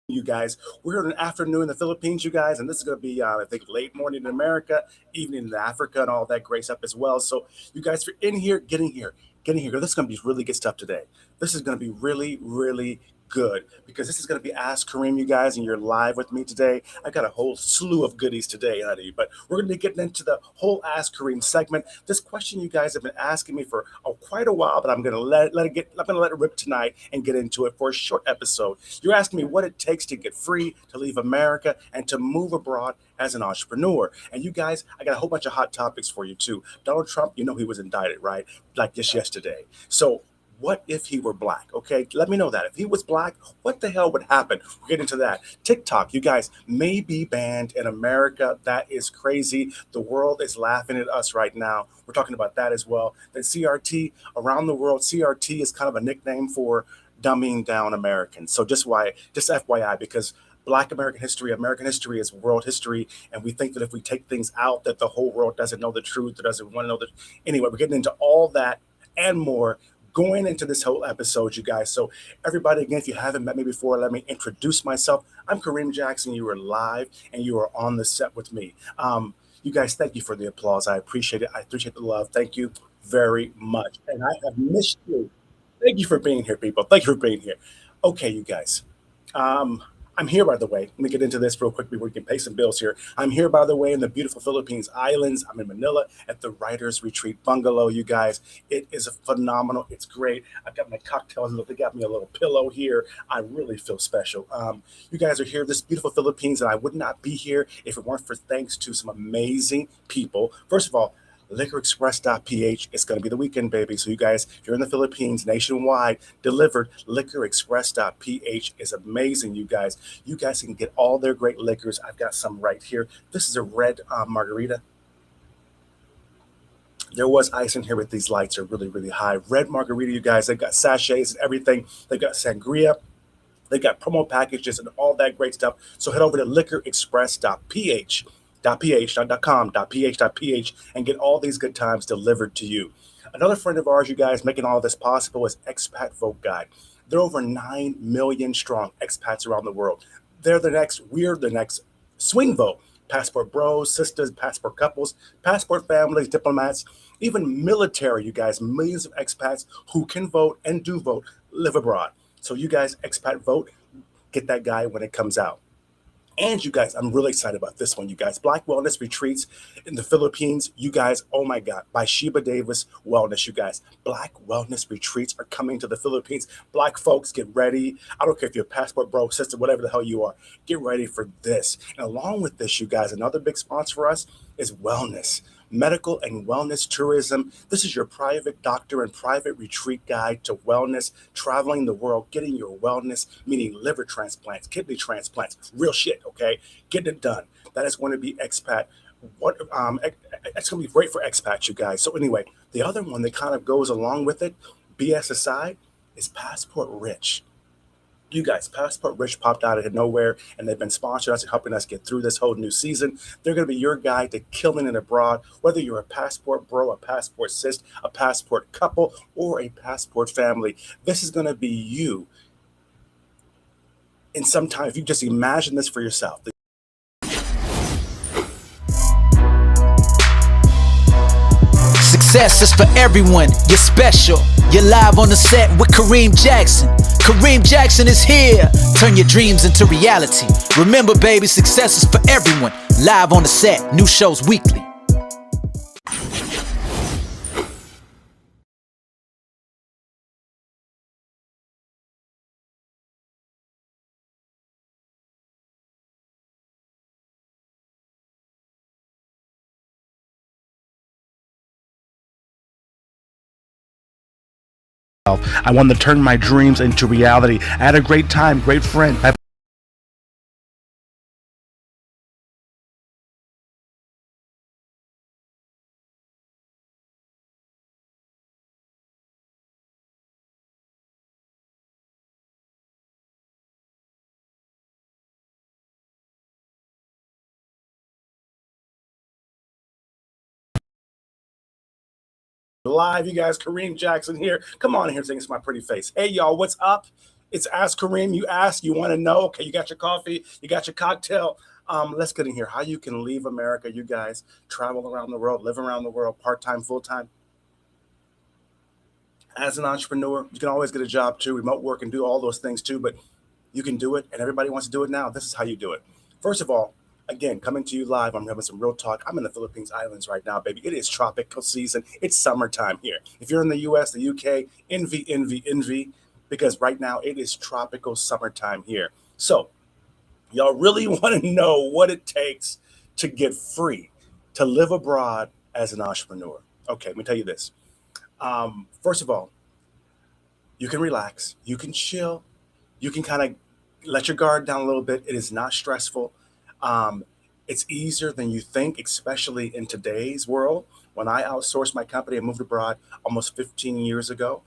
You guys. We're in an afternoon in the Philippines, you guys, and this is going to be, I think, late morning in America, evening in Africa, and all that great stuff as well. So, you guys, if you're in here, getting here. This is going to be really good stuff today. This is going to be really, really good because this is going to be Ask Kareem, you guys, and you're live with me today. I got a whole slew of goodies today, honey, but we're going to be getting into the whole Ask Kareem segment. This question you guys have been asking me for quite a while, but I'm going to I'm going to let it rip tonight and get into it for a short episode. You're asking me what it takes to get free, to leave America, and to move abroad as an entrepreneur. And you guys, I got a whole bunch of hot topics for you too. Donald Trump, you know he was indicted, right? Like just yesterday. So what if he were black? Okay, let me know that. If he was black, what the hell would happen? We'll get into that. TikTok, you guys, may be banned in America. That is crazy. The world is laughing at us right now. We're talking about that as well. Then CRT, around the world, CRT is kind of a nickname for dumbing down Americans. So just FYI, because Black American history is world history, and we think that if we take things out, that the whole world doesn't know the truth, or doesn't want to know the. Anyway, we're getting into all that and more going into this whole episode, you guys. So, everybody, again, if you haven't met me before, let me introduce myself. I'm Kareem Jackson. You are live and you are on the set with me. You guys, thank you for the applause. I appreciate it. I appreciate the love. Thank you very much. And I have missed you. Thank you for being here, people. Thank you for being here. Okay, you guys. Um, I'm here, by the way. Let me get into this real quick before we can pay some bills here. I'm here, by the way, in the beautiful Philippines Islands. I'm in Manila at the Writers Retreat Bungalow, you guys. It is a phenomenal. It's great. I've got my cocktails. They got me a little pillow here. I really feel special. You guys are here, this beautiful Philippines, and I would not be here if it weren't for thanks to some amazing people. First of all, LiquorExpress.PH. It's going to be the weekend, baby. So, you guys, if you're in the Philippines, nationwide, delivered, LiquorExpress.PH is amazing, you guys. You guys can get all their great liquors. I've got some right here. This is a red margarita. There was ice in here, but these lights are really, really high. Red margarita, you guys. They've got sachets and everything. They've got sangria. They got promo packages and all that great stuff. So head over to liquorexpress.ph, .ph, not .com, .ph, and get all these good times delivered to you. Another friend of ours, you guys, making all this possible is Expat Vote Guide. They're over 9 million strong expats around the world. We're the next swing vote. Passport bros, sisters, passport couples, passport families, diplomats, even military, you guys, millions of expats who can vote and do vote live abroad. So you guys, expat vote, get that guy when it comes out. And you guys, I'm really excited about this one, you guys. Black Wellness Retreats in the Philippines. You guys, oh my God, by Sheba Davis Wellness, you guys. Black Wellness Retreats are coming to the Philippines. Black folks, get ready. I don't care if you're a passport bro, sister, whatever the hell you are. Get ready for this. And along with this, you guys, another big sponsor for us is wellness. Medical and wellness tourism. This is your private doctor and private retreat guide to wellness, traveling the world, getting your wellness, meaning liver transplants, kidney transplants, real shit, okay? Getting it done. That is going to be expat. What it's going to be great for expats, you guys. So anyway, the other one that kind of goes along with it, BS aside, is Passport Rich. You guys, Passport Rich popped out of nowhere, and they've been sponsoring us and helping us get through this whole new season. They're going to be your guide to killing it abroad, whether you're a passport bro, a passport sis, a passport couple, or a passport family. This is going to be you. And sometimes, if you just imagine this for yourself, Success is for everyone. You're special. You're live on the set with Kareem Jackson. Kareem Jackson is here. Turn your dreams into reality. Remember, baby, success is for everyone. Live on the set. New shows weekly. I wanted to turn my dreams into reality. I had a great time, great friend. Live, you guys. Kareem Jackson here. Come on here, sing to my pretty face. Hey, y'all, what's up? It's Ask Kareem. You ask, you want to know. Okay, you got your coffee, you got your cocktail. Let's get in here. How you can leave America, you guys, travel around the world, live around the world, part-time, full-time. As an entrepreneur, you can always get a job too, remote work and do all those things too, but you can do it and everybody wants to do it now. This is how you do it. First of all, again, coming to you live, I'm having some real talk. I'm in the Philippines Islands right now, baby. It is tropical season. It's summertime here. If you're in the US, the UK, envy, envy, envy, because right now it is tropical summertime here. So, y'all really want to know what it takes to get free, to live abroad as an entrepreneur. Okay, let me tell you this. First of all, you can relax, you can chill, you can kind of let your guard down a little bit. It is not stressful. Um, it's easier than you think, especially in today's world. When I outsourced my company and moved abroad almost 15 years ago,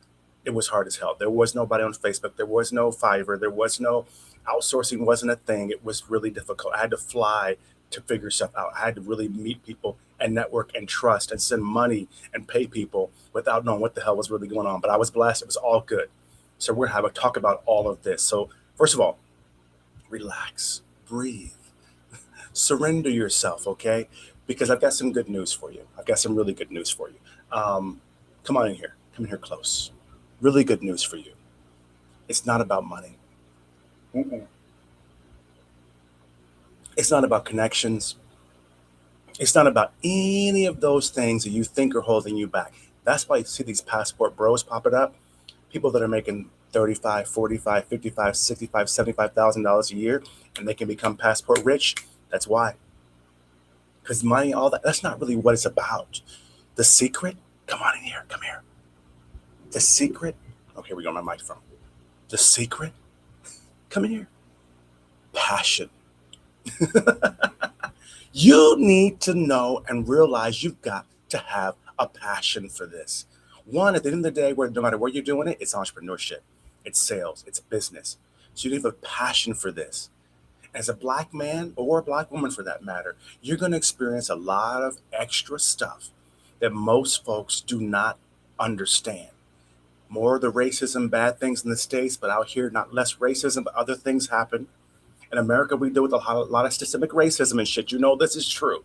it was hard as hell. There was nobody on Facebook. There was no Fiverr. There was no outsourcing wasn't a thing. It was really difficult. I had to fly to figure stuff out. I had to really meet people and network and trust and send money and pay people without knowing what the hell was really going on. But I was blessed. It was all good. So we're going to have a talk about all of this. So first of all, relax, breathe, surrender yourself, okay? Because I've got some good news for you. I've got some really good news for you. Come on in here. Come in here close. Really good news for you. It's not about money. Mm-mm. It's not about connections. It's not about any of those things that you think are holding you back. That's why you see these passport bros popping up. People that are making 35, 45, 55, 65, $75,000 a year, and they can become passport rich. That's why. Because money, all that, that's not really what it's about. The secret, come on in here, come here. The secret, okay, we got my microphone. The secret, come in here. Passion. You need to know and realize you've got to have a passion for this. One, at the end of the day, no matter where you're doing it, it's entrepreneurship, it's sales, it's business. So you need a passion for this. As a black man or a black woman for that matter, you're going to experience a lot of extra stuff that most folks do not understand. More of the racism, bad things in the States, but out here, not less racism, but other things happen. In America, we deal with a lot of systemic racism and shit. You know this is true.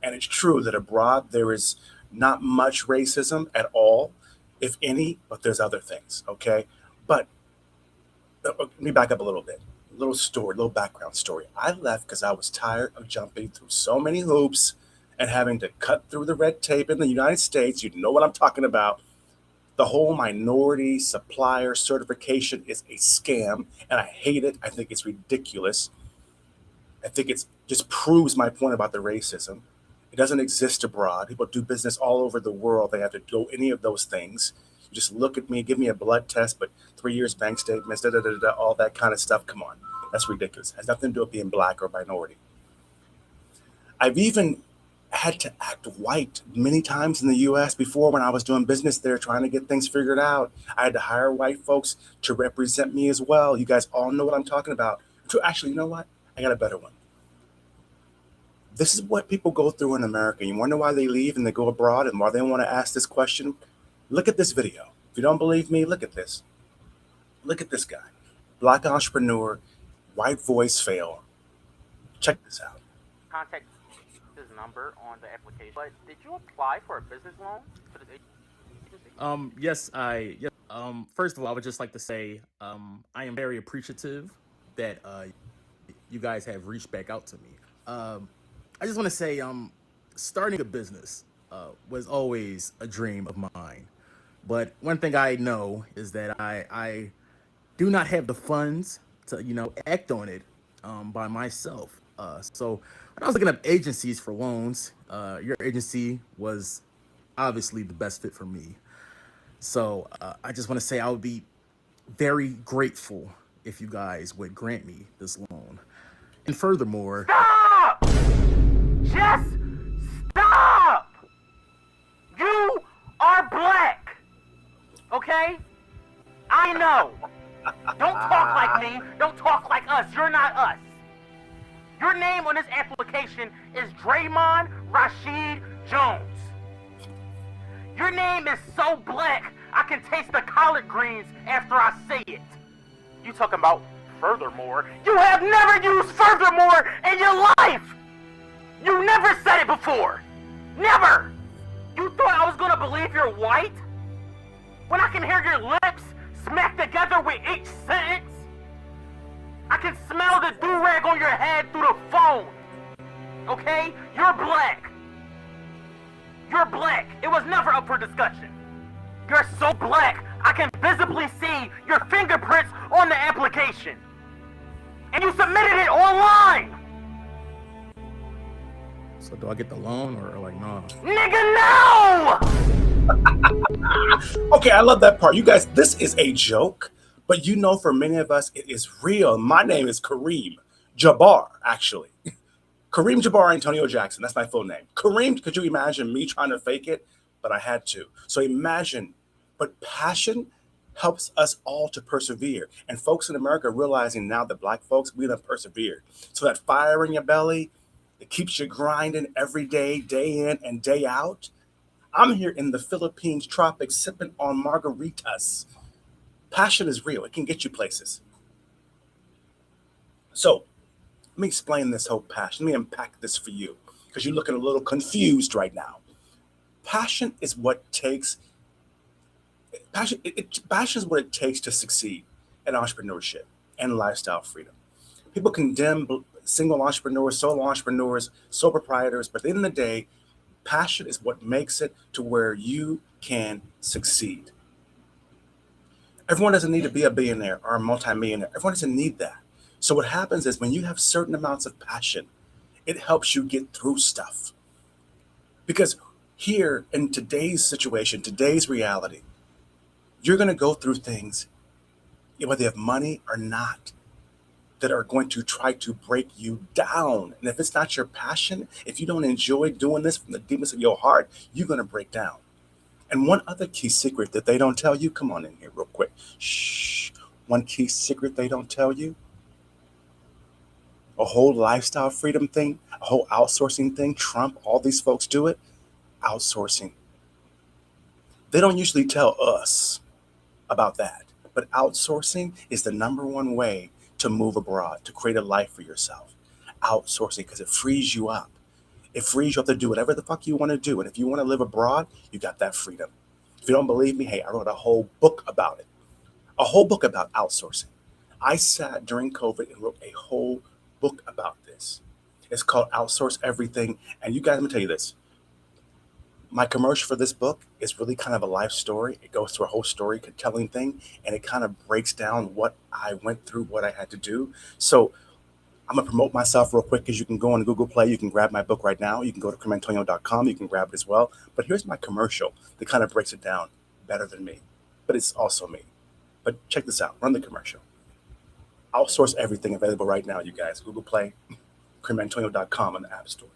And it's true that abroad there is not much racism at all, if any, but there's other things, okay? But let me back up a little bit. A little story, a little background story. I left because I was tired of jumping through so many hoops and having to cut through the red tape in the United States. You know what I'm talking about. The whole minority supplier certification is a scam, and I hate it. I think it's ridiculous. I think it just proves my point about the racism. It doesn't exist abroad. People do business all over the world. They have to do any of those things. You just look at me, give me a blood test, but 3 years bank statements, all that kind of stuff. Come on, that's ridiculous. It has nothing to do with being black or minority. I've even had to act white many times in the US before when I was doing business there, trying to get things figured out. I had to hire white folks to represent me as well. You guys all know what I'm talking about. Actually, you know what? I got a better one. This is what people go through in America. You wonder why they leave and they go abroad and why they want to ask this question? Look at this video. If you don't believe me, look at this. Look at this guy. Black entrepreneur, white voice fail. Check this out. Contact his number on the application. But did you apply for a business loan for this agency? First of all, I would just like to say I am very appreciative that you guys have reached back out to me. I just want to say starting a business was always a dream of mine. But one thing I know is that I do not have the funds to, act on it by myself. So when I was looking up agencies for loans, your agency was obviously the best fit for me. So I just want to say I would be very grateful if you guys would grant me this loan. And furthermore... Stop! Just stop! You are black, okay? I know. Don't talk like me. Don't talk like us. You're not us. Your name on this application is Draymond Rashid Jones. Your name is so black, I can taste the collard greens after I say it. You talking about furthermore? You have never used furthermore in your life! You never said it before! Never! You thought I was gonna believe you're white? When I can hear your lips smack together with each sentence? I can smell the do-rag on your head through the phone. Okay? You're black. You're black. It was never up for discussion. You're so black, I can visibly see your fingerprints on the application. And you submitted it online! So do I get the loan or like no? Nigga, no! Okay, I love that part. You guys, this is a joke, but you know, for many of us, it is real. My name is Kareem Jabbar, actually. Kareem Jabbar Antonio Jackson. That's my full name. Kareem, could you imagine me trying to fake it? But I had to. So imagine, but passion helps us all to persevere. And folks in America are realizing now that Black folks, we have persevered. So that fire in your belly, it keeps you grinding every day, day in and day out. I'm here in the Philippines tropics sipping on margaritas. Passion is real. It can get you places. So let me explain this whole passion. Let me unpack this for you because you're looking a little confused right now. Passion is what takes passion. Passion is what it takes to succeed in entrepreneurship and lifestyle freedom. People condemn single entrepreneurs, solo entrepreneurs, sole proprietors, but at the end of the day, passion is what makes it to where you can succeed. Everyone doesn't need to be a billionaire or a multimillionaire. Everyone doesn't need that. So what happens is when you have certain amounts of passion, it helps you get through stuff. Because here in today's situation, today's reality, you're going to go through things, whether you have money or not, that are going to try to break you down. And if it's not your passion, if you don't enjoy doing this from the deepness of your heart, you're going to break down. And one other key secret that they don't tell you, come on in here real quick. Shh. One key secret they don't tell you, a whole lifestyle freedom thing, a whole outsourcing thing. Trump, all these folks do it. Outsourcing. They don't usually tell us about that. But outsourcing is the number one way to move abroad, to create a life for yourself. Outsourcing, because it frees you up. It frees you up to do whatever the fuck you want to do. And if you want to live abroad, you got that freedom. If you don't believe me, hey, I wrote a whole book about it. A whole book about outsourcing. I sat during COVID and wrote a whole book about this. It's called Outsource Everything. And you guys, let me tell you this. My commercial for this book is really kind of a life story. It goes through a whole storytelling thing, and it kind of breaks down what I went through, what I had to do. So I'm going to promote myself real quick because you can go on Google Play. You can grab my book right now. You can go to KareemAntonio.com. You can grab it as well. But here's my commercial that kind of breaks it down better than me. But it's also me. But check this out. Run the commercial. Outsource Everything available right now, you guys. Google Play, KareemAntonio.com on the App Store.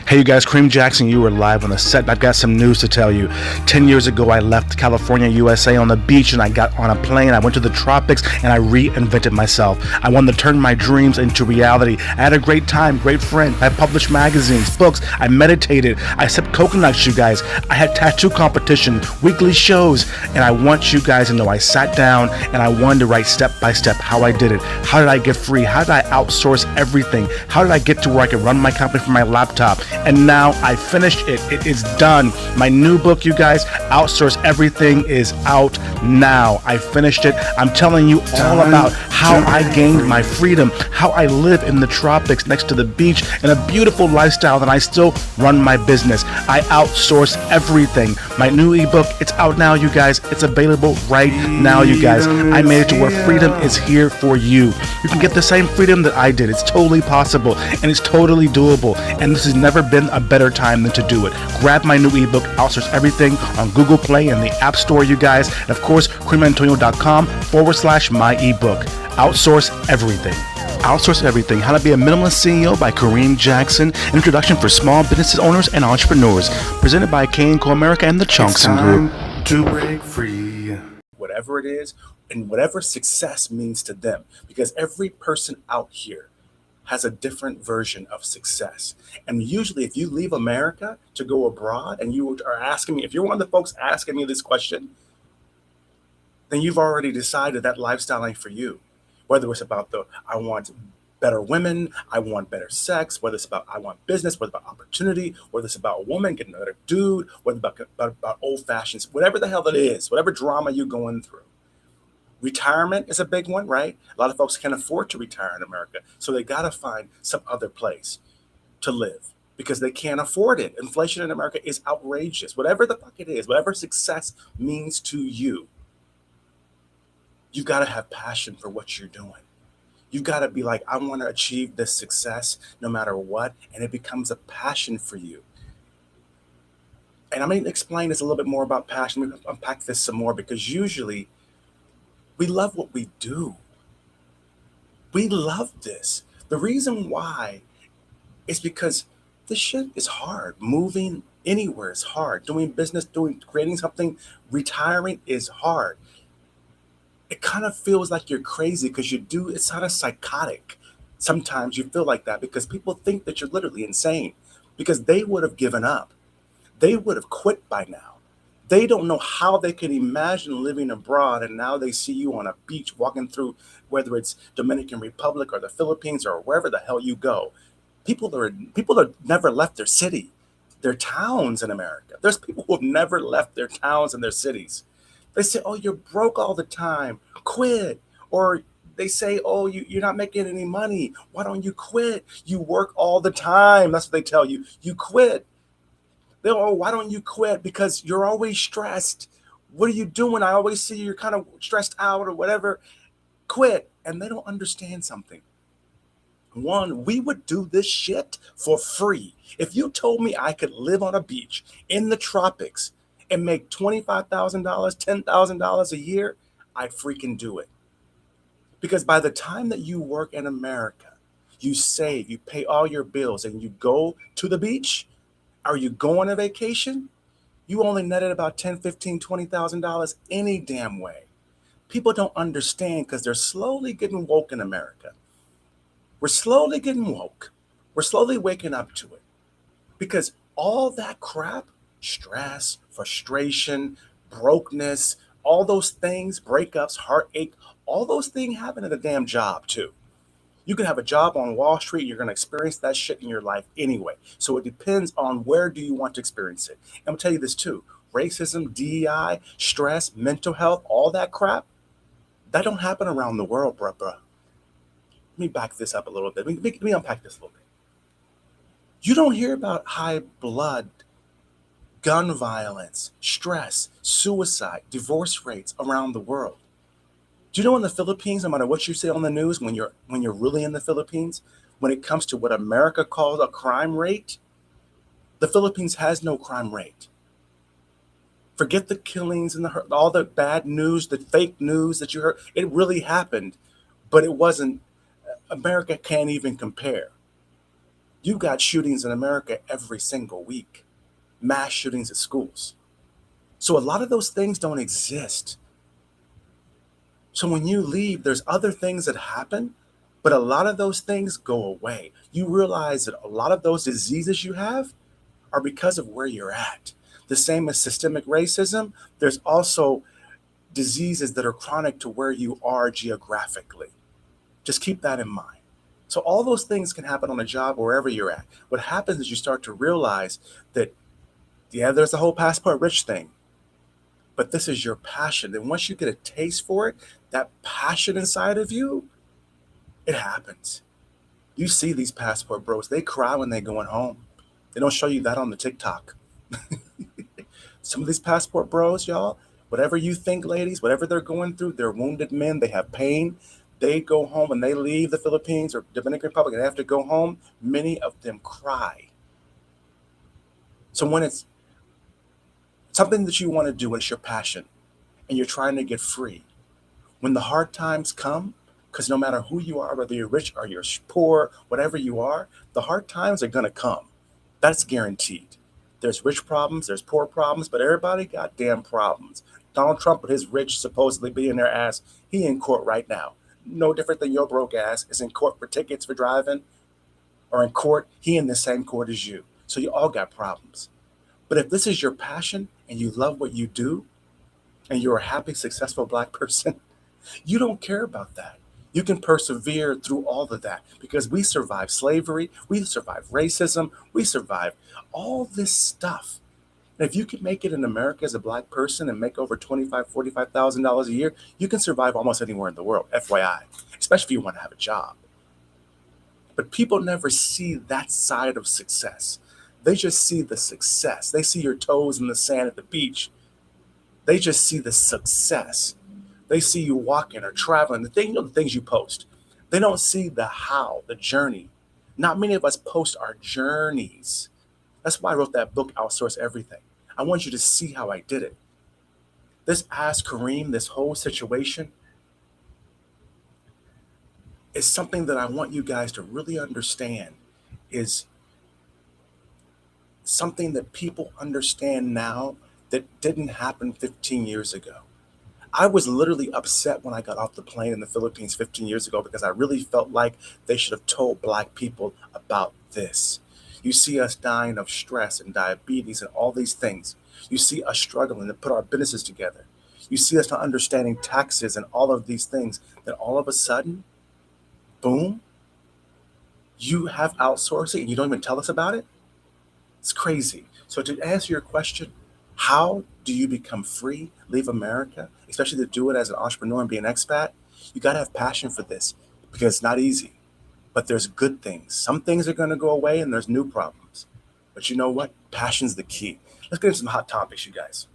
Hey, you guys, Kareem Jackson, you were live on the set. I've got some news to tell you. 10 years ago, I left California, USA on the beach, and I got on a plane. I went to the tropics, and I reinvented myself. I wanted to turn my dreams into reality. I had a great time, great friend. I published magazines, books. I meditated. I sipped coconuts, you guys. I had tattoo competition, weekly shows, and I want you guys to know I sat down, and I wanted to write step by step how I did it. How did I get free? How did I outsource everything? How did I get to where I could run my company from my laptop? And now I finished it. It is done. My new book, you guys, Outsource Everything, is out now. I finished it. I'm telling you all about how I gained my freedom, how I live in the tropics next to the beach in a beautiful lifestyle, and I still run my business. I outsource everything. My new ebook, it's out now, you guys. It's available right now, you guys. I made it to where freedom is here for you. You can get the same freedom that I did. It's totally possible, and it's totally doable, and this has never been a better time than to do it. Grab my new ebook, Outsource Everything, on Google Play and the App Store, you guys. And of course, KareemAntonio.com/my ebook. Outsource Everything. Outsource Everything, How to Be a Minimalist CEO by Kareem Jackson. Introduction for small business owners and entrepreneurs. Presented by K&Co America and the Chunkston Group. To break free. Whatever it is, and whatever success means to them. Because every person out here has a different version of success. And usually if you leave America to go abroad and you are asking me, if you're one of the folks asking me this question, then you've already decided that lifestyle ain't for you. Whether it's about I want better women, I want better sex, whether it's about I want business, whether it's about opportunity, whether it's about a woman getting another dude, whether it's about old fashions, whatever the hell it is, whatever drama you're going through. Retirement is a big one, right? A lot of folks can't afford to retire in America, so they got to find some other place to live because they can't afford it. Inflation in America is outrageous. Whatever the fuck it is, whatever success means to you, you got to have passion for what you're doing. You got to be like, I want to achieve this success no matter what, and it becomes a passion for you. And I'm going to explain this a little bit more about passion. Let me unpack this some more because usually we love what we do. We love this. The reason why is because this shit is hard. Moving anywhere is hard. Doing business, creating something, retiring is hard. It kind of feels like you're crazy because it's kind of psychotic. Sometimes you feel like that because people think that you're literally insane because they would have given up. They would have quit by now. They don't know how they can imagine living abroad, and now they see you on a beach walking through, whether it's Dominican Republic or the Philippines or wherever the hell you go. People are never left their city, their towns in America. There's people who have never left their towns and their cities. They say, "Oh, you're broke all the time. Quit." Or they say, "Oh, you're not making any money. Why don't you quit? You work all the time." That's what they tell you. You quit. Oh, why don't you quit? Because you're always stressed. What are you doing? I always see you're kind of stressed out or whatever. Quit. And they don't understand something. One, we would do this shit for free. If you told me I could live on a beach in the tropics and make $25,000, $10,000 a year, I'd freaking do it. Because by the time that you work in America, you save, you pay all your bills, and you go to the beach, are you going on vacation? You only netted about $10, $15, $20,000 any damn way. People don't understand because they're slowly getting woke in America. We're slowly getting woke. We're slowly waking up to it. Because all that crap, stress, frustration, brokenness, all those things, breakups, heartache, all those things happen at a damn job too. You can have a job on Wall Street, you're going to experience that shit in your life anyway. So it depends on where do you want to experience it. And I'm going to tell you this too. Racism, DEI, stress, mental health, all that crap, that don't happen around the world, bruh. Let me back this up a little bit. Let me unpack this a little bit. You don't hear about high blood, gun violence, stress, suicide, divorce rates around the world. Do you know in the Philippines, no matter what you say on the news, when you're really in the Philippines, when it comes to what America calls a crime rate, the Philippines has no crime rate. Forget the killings and all the bad news, the fake news that you heard. It really happened, but it wasn't. America can't even compare. You got shootings in America every single week, mass shootings at schools. So a lot of those things don't exist. So when you leave, there's other things that happen, but a lot of those things go away. You realize that a lot of those diseases you have are because of where you're at. The same as systemic racism, there's also diseases that are chronic to where you are geographically. Just keep that in mind. So all those things can happen on a job wherever you're at. What happens is you start to realize that, yeah, there's the whole passport rich thing, but this is your passion. And once you get a taste for it, that passion inside of you, it happens. You see these passport bros, they cry when they're going home. They don't show you that on the TikTok. Some of these passport bros, y'all, whatever you think, ladies, whatever they're going through, they're wounded men, they have pain. They go home and they leave the Philippines or Dominican Republic and they have to go home. Many of them cry. So when it's something that you want to do, it's your passion, and you're trying to get free. When the hard times come, because no matter who you are, whether you're rich or you're poor, whatever you are, the hard times are going to come. That's guaranteed. There's rich problems, there's poor problems, but everybody got damn problems. Donald Trump with his rich supposedly billionaire ass, he in court right now. No different than your broke ass is in court for tickets for driving, or in court, he in the same court as you. So you all got problems. But if this is your passion and you love what you do, and you're a happy, successful Black person, you don't care about that. You can persevere through all of that because we survived slavery, we survived racism, we survived all this stuff. And if you can make it in America as a Black person and make over $45,000 a year, you can survive almost anywhere in the world, FYI, especially if you want to have a job. But people never see that side of success. They just see the success. They see your toes in the sand at the beach. They just see the success. They see you walking or traveling, the things you post. They don't see the how, the journey. Not many of us post our journeys. That's why I wrote that book, Outsource Everything. I want you to see how I did it. This Ask Kareem, this whole situation, is something that I want you guys to really understand is something that people understand now that didn't happen 15 years ago. I was literally upset when I got off the plane in the Philippines 15 years ago because I really felt like they should have told Black people about this. You see us dying of stress and diabetes and all these things. You see us struggling to put our businesses together. You see us not understanding taxes and all of these things. Then all of a sudden, boom, you have outsourcing and you don't even tell us about it? It's crazy. So to answer your question, how do you become free, leave America, especially to do it as an entrepreneur and be an expat? You got to have passion for this because it's not easy. But there's good things. Some things are going to go away and there's new problems. But you know what? Passion's the key. Let's get into some hot topics, you guys.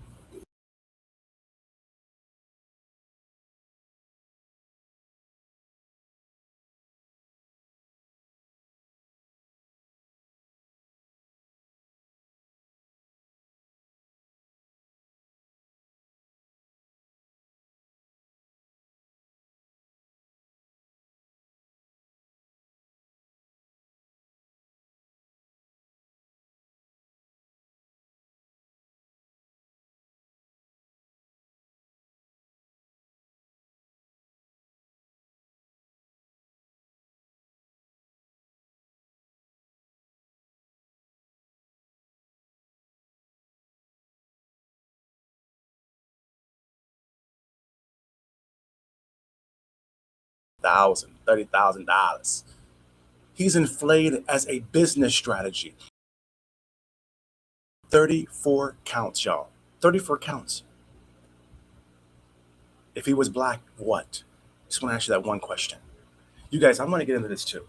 $30,000. He's inflated as a business strategy. 34 counts, y'all. 34 counts. If he was Black, what? Just want to ask you that one question. You guys, I'm going to get into this too.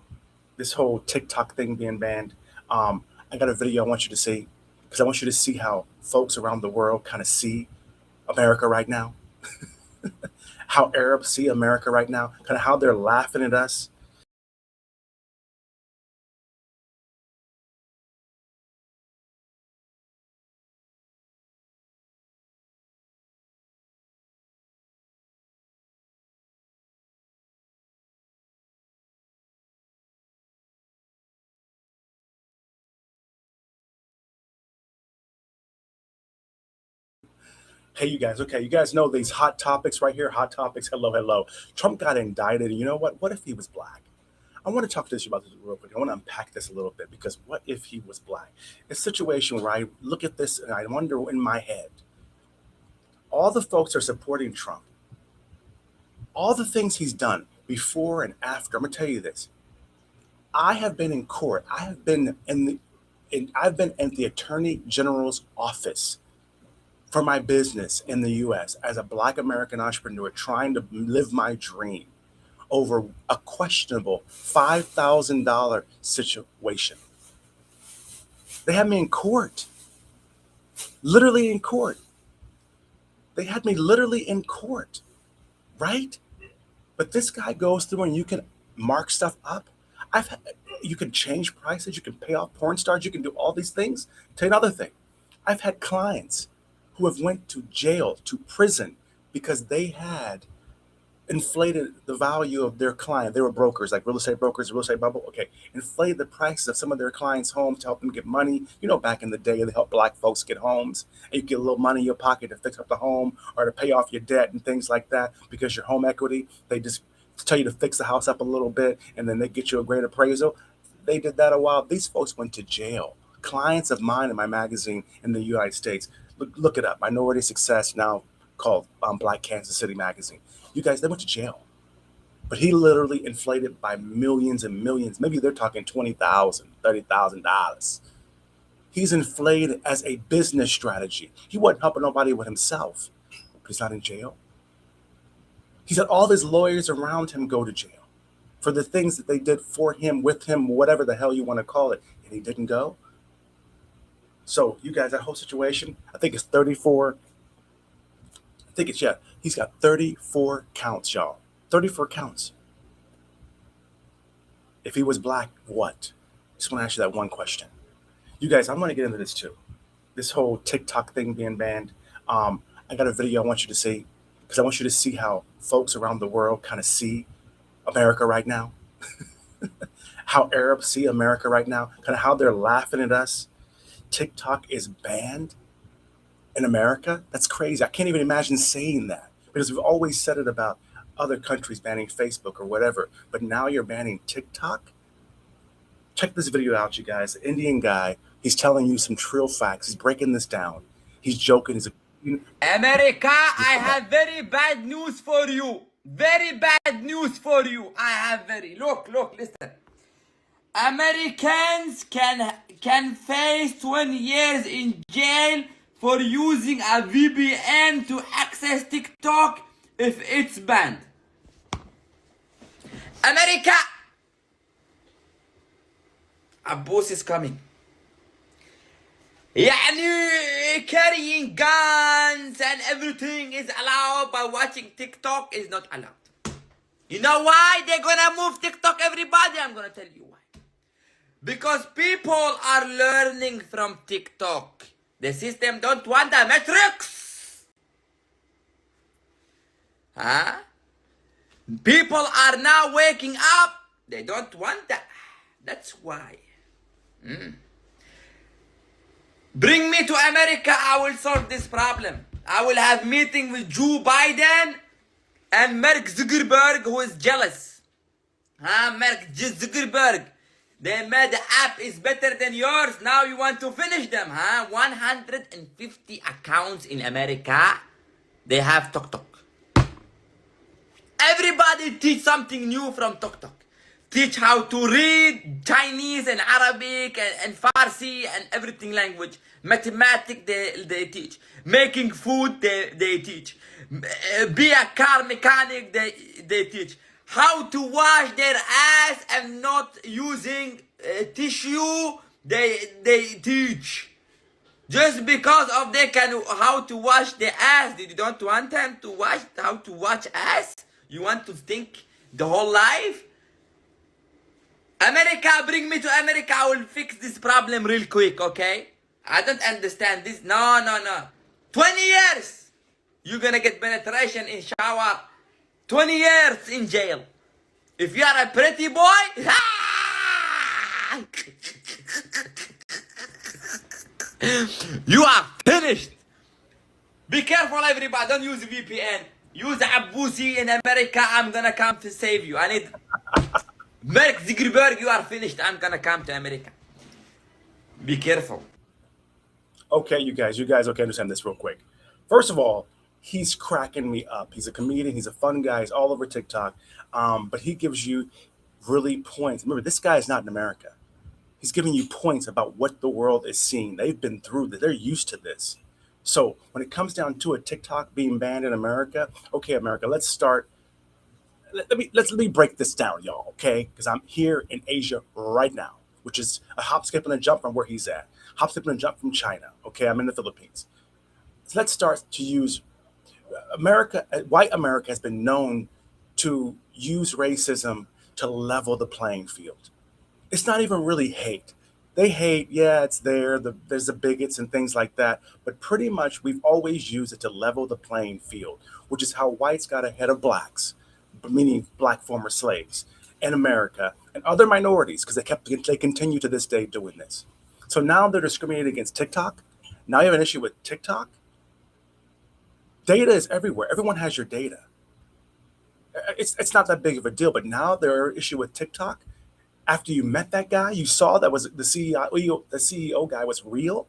This whole TikTok thing being banned. I got a video I want you to see because I want you to see how folks around the world kind of see America right now, how Arabs see America right now, kind of how they're laughing at us. Hey, you guys, okay, you guys know these hot topics right here. Hot topics, hello, hello. Trump got indicted, and you know what? What if he was Black? I want to talk to you about this real quick. I want to unpack this a little bit because what if he was Black? It's a situation where I look at this and I wonder in my head, all the folks are supporting Trump, all the things he's done before and after. I'm gonna tell you this. I have been in court. I have been I've been in the Attorney General's office for my business in the US as a Black American entrepreneur trying to live my dream over a questionable $5,000 situation. They had me in court, literally in court. They had me literally in court, right? But this guy goes through and you can mark stuff up. I've had, you can change prices, you can pay off porn stars, you can do all these things. Tell you another thing. I've had clients who have went to jail, to prison, because they had inflated the value of their client. They were brokers, like real estate brokers, real estate bubble. Okay, inflated the prices of some of their clients' homes to help them get money. You know, back in the day, they helped Black folks get homes, and you get a little money in your pocket to fix up the home or to pay off your debt and things like that because your home equity. They just tell you to fix the house up a little bit, and then they get you a great appraisal. They did that a while. These folks went to jail. Clients of mine in my magazine in the United States. Look it up. Minority Success now called Black Kansas City magazine. You guys, they went to jail. But he literally inflated by millions and millions. Maybe they're talking $20,000, $30,000. He's inflated as a business strategy. He wasn't helping nobody with himself, but he's not in jail. He said all his lawyers around him go to jail for the things that they did for him, with him, whatever the hell you want to call it, and he didn't go. So you guys, that whole situation, I think it's 34. I think it's, yeah, he's got 34 counts, y'all. 34 counts. If he was black, what? Just want to ask you that one question. You guys, I'm going to get into this too. This whole TikTok thing being banned. I got a video I want you to see because I want you to see how folks around the world kind of see America right now. How Arabs see America right now. Kind of how they're laughing at us. TikTok is banned in America. That's crazy. I can't even imagine saying that because we've always said it about other countries banning Facebook or whatever, but now you're banning TikTok? Check this video out, you guys. The Indian guy, he's telling you some trill facts. He's breaking this down. He's joking. America, I have very bad news for you. Very bad news for you. I have look, listen. Americans can face 20 years in jail for using a VPN to access TikTok if it's banned. America! Abbas is coming. يعني carrying guns and everything is allowed, but watching TikTok is not allowed. You know why they're gonna move TikTok, everybody? I'm gonna tell you why. Because people are learning from TikTok. The system don't want the metrics. Huh? People are now waking up. They don't want that. That's why. Bring me to America. I will solve this problem. I will have meeting with Joe Biden and Mark Zuckerberg, who is jealous. Mark Zuckerberg. They made the app is better than yours. Now you want to finish them, 150 accounts in America. They have TikTok. Everybody teach something new from TikTok. Teach how to read Chinese and Arabic and Farsi and everything language. Mathematics they teach. Making food they teach. Be a car mechanic they teach. How to wash their ass and not using tissue they teach. Just because of they can how to wash their ass. You don't want them to wash how to wash ass? You want to think the whole life? America, bring me to America. I will fix this problem real quick, okay? I don't understand this. No. 20 years. You're gonna get penetration in shower. 20 years in jail. If you are a pretty boy, you are finished. Be careful, everybody. Don't use VPN. Use Abbusi in America. I'm gonna come to save you. I need Mark Zuckerberg. You are finished. I'm gonna come to America. Be careful. Okay, you guys okay, understand this real quick. First of all, he's cracking me up. He's a comedian. He's a fun guy. He's all over TikTok. But he gives you really points. Remember, this guy is not in America. He's giving you points about what the world is seeing. They've been through this. They're used to this. So when it comes down to a TikTok being banned in America, okay, America, let's start. Let me break this down, y'all, okay? Because I'm here in Asia right now, which is a hop, skip, and a jump from where he's at. Hop, skip, and a jump from China. Okay, I'm in the Philippines. So let's start to use America. White America has been known to use racism to level the playing field. It's not even really hate. They hate, yeah, it's there. There's the bigots and things like that. But pretty much we've always used it to level the playing field, which is how whites got ahead of blacks, meaning black former slaves, in America and other minorities, because they continue to this day doing this. So now they're discriminating against TikTok. Now you have an issue with TikTok. Data is everywhere. Everyone has your data. It's not that big of a deal, but now there are issue with TikTok. After you met that guy, you saw that was the CEO guy was real.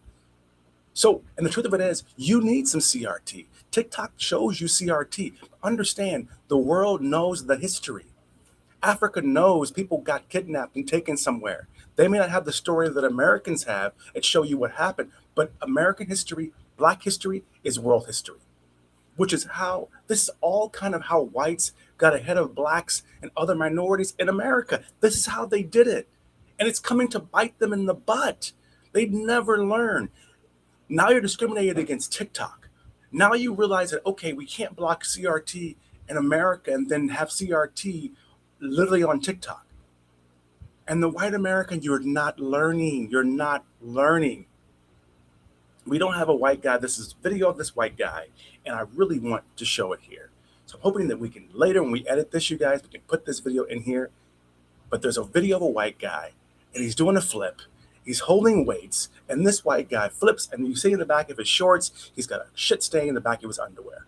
So, and the truth of it is, you need some CRT. TikTok shows you CRT. Understand, the world knows the history. Africa knows people got kidnapped and taken somewhere. They may not have the story that Americans have and show you what happened, but American history, Black history, is world history, which is how this is all kind of how whites got ahead of Blacks and other minorities in America. This is how they did it. And it's coming to bite them in the butt. They'd never learn. Now you're discriminated against TikTok. Now you realize that, okay, we can't block CRT in America and then have CRT literally on TikTok. And the white American, you're not learning. You're not learning. We don't have a white guy. This is video of this white guy, and I really want to show it here. So I'm hoping that we can later, when we edit this, you guys, we can put this video in here. But there's a video of a white guy, and he's doing a flip. He's holding weights, and this white guy flips, and you see in the back of his shorts, he's got a shit stain in the back of his underwear.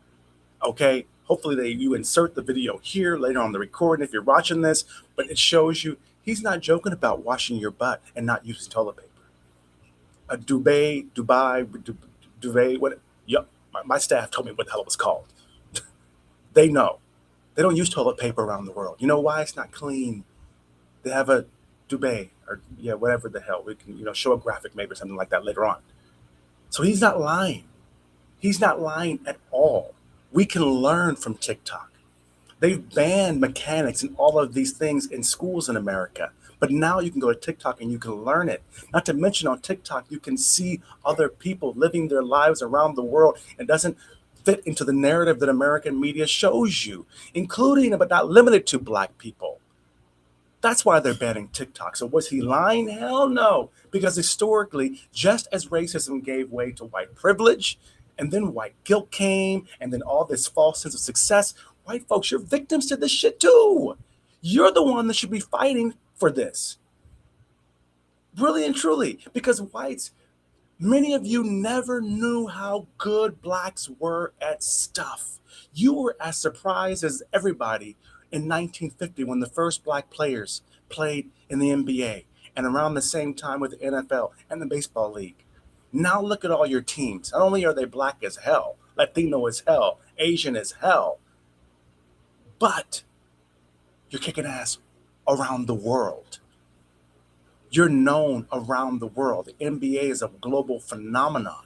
Okay, hopefully you insert the video here later on the recording if you're watching this, but it shows you he's not joking about washing your butt and not using toilet paper. A duvet, what? Yep, my staff told me what the hell it was called. They know. They don't use toilet paper around the world. You know why? It's not clean. They have a duvet or whatever the hell. We can show a graphic maybe or something like that later on. So he's not lying. He's not lying at all. We can learn from TikTok. They've banned mechanics and all of these things in schools in America. But now you can go to TikTok and you can learn it. Not to mention on TikTok, you can see other people living their lives around the world. It doesn't fit into the narrative that American media shows you, including but not limited to Black people. That's why they're banning TikTok. So was he lying? Hell no. Because historically, just as racism gave way to white privilege, and then white guilt came, and then all this false sense of success, white folks, you're victims to this shit too. You're the one that should be fighting for this. Really and truly. Because whites, many of you never knew how good Blacks were at stuff. You were as surprised as everybody in 1950 when the first Black players played in the NBA and around the same time with the NFL and the baseball league. Now look at all your teams. Not only are they Black as hell, Latino as hell, Asian as hell, but you're kicking ass around the world. You're known around the world. The NBA is a global phenomenon.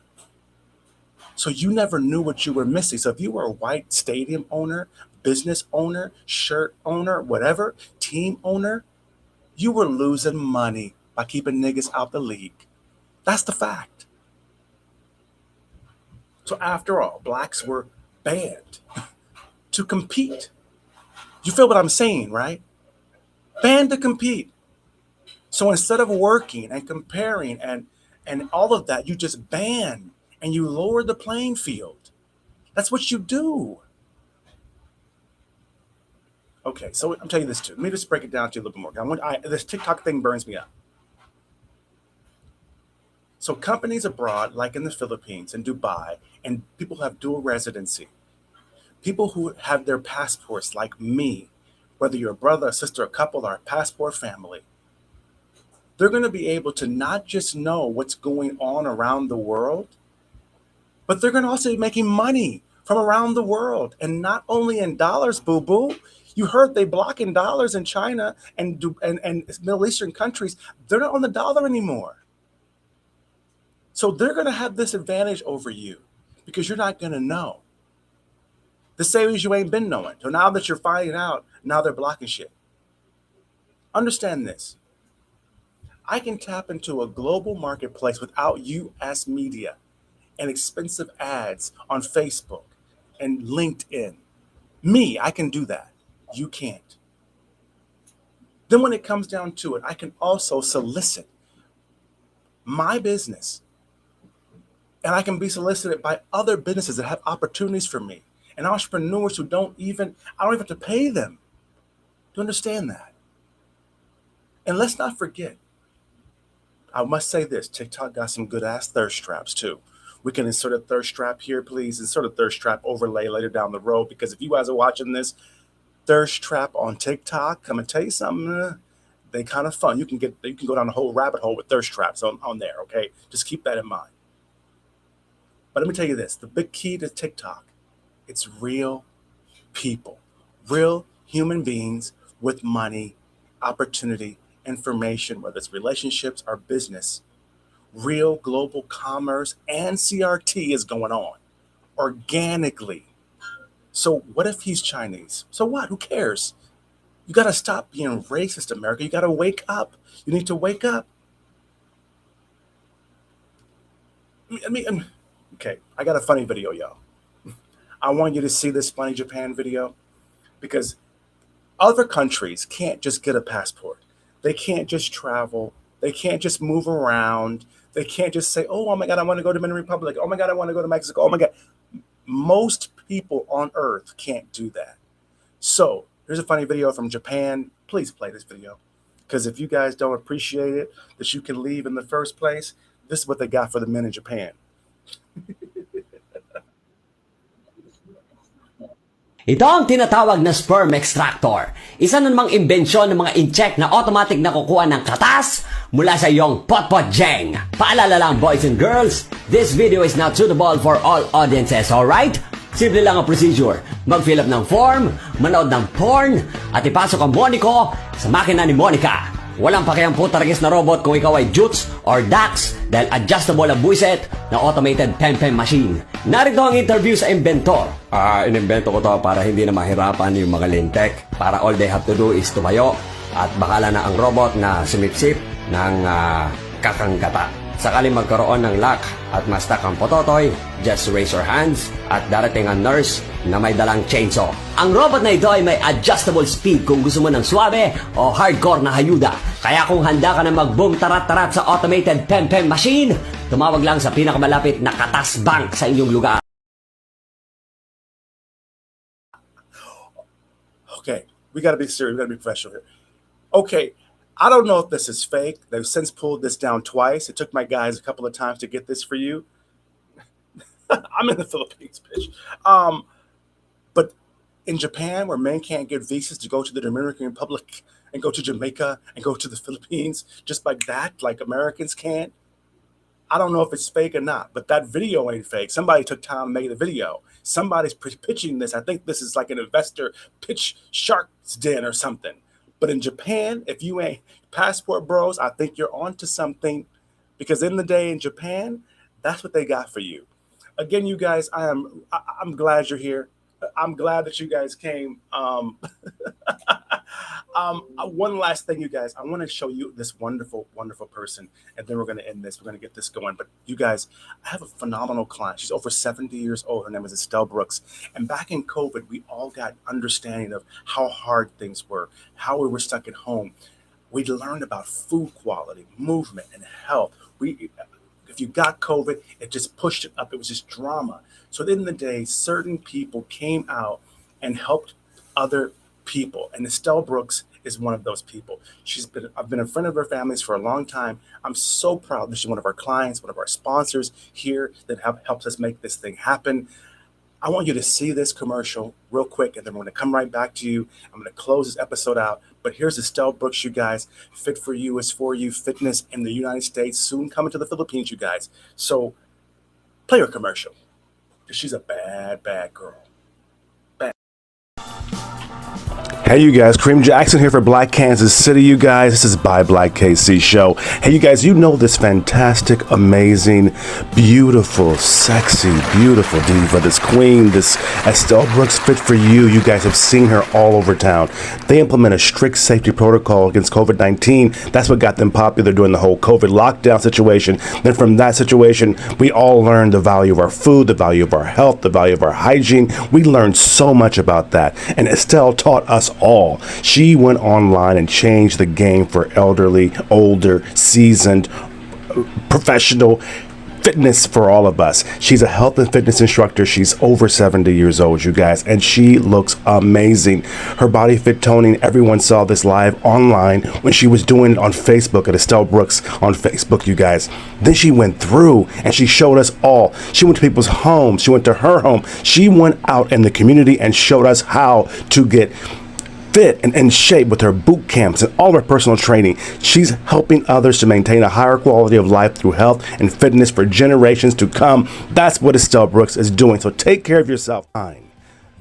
So you never knew what you were missing. So if you were a white stadium owner, business owner, shirt owner, whatever, team owner, you were losing money by keeping niggas out the league. That's the fact. So after all, Blacks were banned to compete. You feel what I'm saying, right? Banned to compete. So instead of working and comparing and all of that, you just ban and you lower the playing field. That's what you do. Okay, so I'm telling you this too. Let me just break it down to you a little bit more. This TikTok thing burns me up. So companies abroad, like in the Philippines and Dubai, and people who have dual residency, people who have their passports like me, whether you're a brother, a sister, a couple, or a passport family, they're going to be able to not just know what's going on around the world, but they're going to also be making money from around the world. And not only in dollars, boo-boo. You heard they blocking dollars in China and Middle Eastern countries. They're not on the dollar anymore. So they're going to have this advantage over you because you're not going to know. The same as you ain't been knowing. So now that you're finding out, now they're blocking shit. Understand this. I can tap into a global marketplace without US media and expensive ads on Facebook and LinkedIn. Me, I can do that. You can't. Then when it comes down to it, I can also solicit my business. And I can be solicited by other businesses that have opportunities for me and entrepreneurs who I don't even have to pay them to understand that. And let's not forget, I must say this, TikTok got some good ass thirst traps too. We can insert a thirst trap here, please. Insert a thirst trap overlay later down the road, because if you guys are watching this, thirst trap on TikTok, come and tell you something, they kind of fun. You can go down a whole rabbit hole with thirst traps on there, okay? Just keep that in mind. But let me tell you this, the big key to TikTok, it's real people, real human beings with money, opportunity, information, whether it's relationships or business. Real global commerce and CRT is going on organically. So what if he's Chinese? So what? Who cares? You got to stop being racist, America. You got to wake up. You need to wake up. Okay, I got a funny video, y'all. I want you to see this funny Japan video because other countries can't just get a passport. They can't just travel. They can't just move around. They can't just say, oh my God, I want to go to Dominican Republic. Oh my God, I want to go to Mexico. Oh my God. Most people on earth can't do that. So here's a funny video from Japan. Please play this video. Because if you guys don't appreciate it, that you can leave in the first place, this is what they got for the men in Japan. Ito ang tinatawag na sperm extractor. Isa na namang imbensyon ng mga incheck na automatic na kukuha ng katas mula sa iyong potpot jeng. Paalala lang boys and girls, this video is not suitable for all audiences, alright? Simple lang ang procedure. Mag-fill up ng form, manood ng porn, at ipasok ang Monico sa makina ni Monica. Walang pakiang putaragis na robot kung ikaw ay Jutes or Dax dahil adjustable ang buwiset na automated pem-pem machine. Narito ang interview sa inventor. Inimbento ko to para hindi na mahirapan yung mga lintek. Para all they have to do is tumayo at bakala na ang robot na sumipsip ng kakanggata. Sakaling magkaroon ng luck at ma-stuck ang pototoy, just raise your hands at darating ang nurse na may dalang chainsaw. Ang robot na ito ay may adjustable speed kung gusto mo ng suabe o hardcore na hayuda. Kaya kung handa ka na mag-boom tarat-tarat sa automated pem-pem machine, tumawag lang sa pinakamalapit na Katas Bank sa inyong lugar. Okay, we got to be serious. We got to be professional here. Okay, I don't know if this is fake. They've since pulled this down twice. It took my guys a couple of times to get this for you. I'm in the Philippines, bitch. But in Japan, where men can't get visas to go to the Dominican Republic and go to Jamaica and go to the Philippines just like that, like Americans can't, I don't know if it's fake or not, but that video ain't fake. Somebody took time and made a video. Somebody's pitching this. I think this is like an investor pitch Shark's Den or something. But in Japan, if you ain't passport bros, I think you're onto something, because in the day in Japan, that's what they got for you. Again, you guys, I'm glad you're here. I'm glad that you guys came. One last thing, you guys, I want to show you this wonderful, wonderful person, and then we're going to end this. We're going to get this going. But you guys, I have a phenomenal client. She's over 70 years old. Her name is Estelle Brooks. And back in COVID, we all got understanding of how hard things were, how we were stuck at home. We learned about food quality, movement, and health. If you got COVID, it just pushed it up. It was just drama. So in the day, certain people came out and helped other people. And Estelle Brooks is one of those people. I've been a friend of her family's for a long time. I'm so proud that she's one of our clients, one of our sponsors here that helps us make this thing happen. I want you to see this commercial real quick, and then we're going to come right back to you. I'm going to close this episode out. But here's Estelle Brooks, you guys. Fit for You is for you. Fitness in the United States, soon coming to the Philippines, you guys. So play her commercial, because she's a bad, bad girl. Hey, you guys, Kareem Jackson here for Black Kansas City, you guys. This is By Black KC Show. Hey, you guys, you know this fantastic, amazing, beautiful, sexy, beautiful diva, this queen, this Estelle Brooks Fit for You. You guys have seen her all over town. They implement a strict safety protocol against COVID-19. That's what got them popular during the whole COVID lockdown situation. Then from that situation, we all learned the value of our food, the value of our health, the value of our hygiene. We learned so much about that. And Estelle taught us all. She went online and changed the game for elderly, older, seasoned, professional fitness for all of us. She's a health and fitness instructor. She's over 70 years old, you guys, and she looks amazing. Her body fit toning, everyone saw this live online when she was doing it on Facebook at Estelle Brooks on Facebook, you guys. Then she went through and she showed us all. She went to people's homes. She went to her home. She went out in the community and showed us how to get fit and in shape with her boot camps and all of her personal training. She's helping others to maintain a higher quality of life through health and fitness for generations to come. That's what Estelle Brooks is doing. So take care of yourself.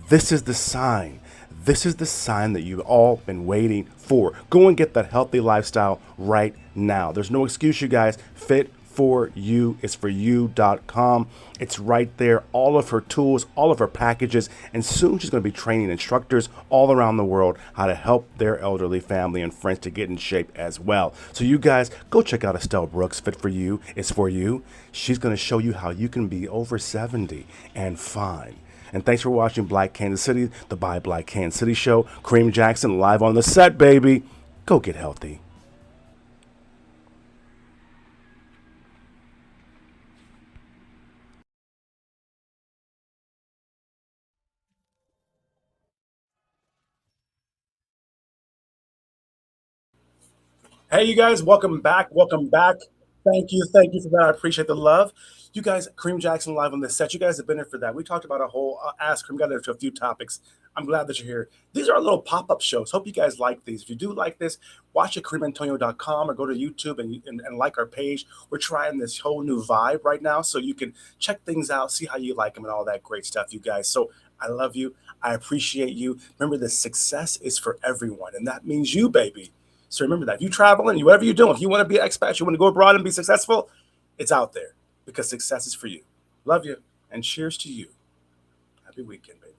This is the sign. This is the sign that you've all been waiting for. Go and get that healthy lifestyle right now. There's no excuse, you guys. Fit for you is for you.com. It's right there. All of her tools, all of her packages, and soon she's going to be training instructors all around the world how to help their elderly family and friends to get in shape as well. So you guys go check out Estelle Brooks. Fit for you is for you. She's going to show you how you can be over 70 and fine. And thanks for watching Black Kansas City, the By Black Kansas City show. Kareem Jackson live on the set, baby. Go get healthy. Hey, you guys, welcome back. Welcome back. Thank you. Thank you for that. I appreciate the love. You guys, Kareem Jackson live on the set. You guys have been here for that. We talked about a whole Ask Kareem, got into a few topics. I'm glad that you're here. These are our little pop-up shows. Hope you guys like these. If you do like this, watch at KareemAntonio.com or go to YouTube and like our page. We're trying this whole new vibe right now, so you can check things out, see how you like them and all that great stuff, you guys. So I love you. I appreciate you. Remember, the success is for everyone, and that means you, baby. So remember that. If you travel and whatever you're doing, if you want to be an expat, you want to go abroad and be successful, it's out there because success is for you. Love you and cheers to you. Happy weekend, baby.